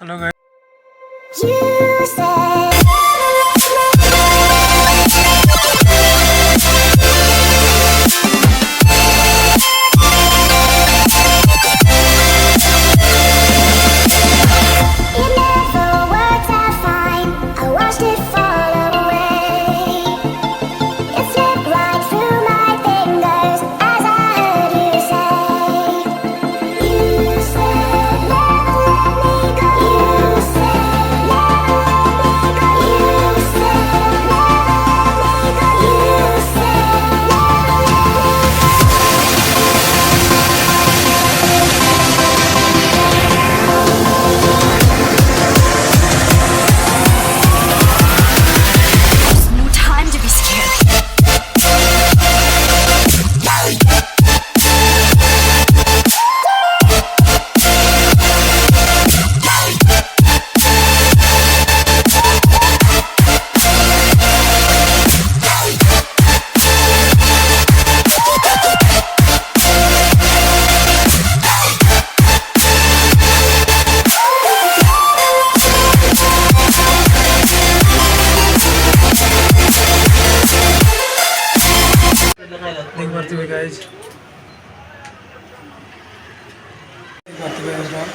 Hello guys. You said it never worked out fine. I watched it fall away. It slipped right through my fingers as I heard you say. You said never let me go. You said never let me go. You said never let me go. You said never let me go. No time to be scared. Link ಮಾಡ್ತೀವಿ guys. Link ಮಾಡ್ತೀವಿ guys ನಾವು.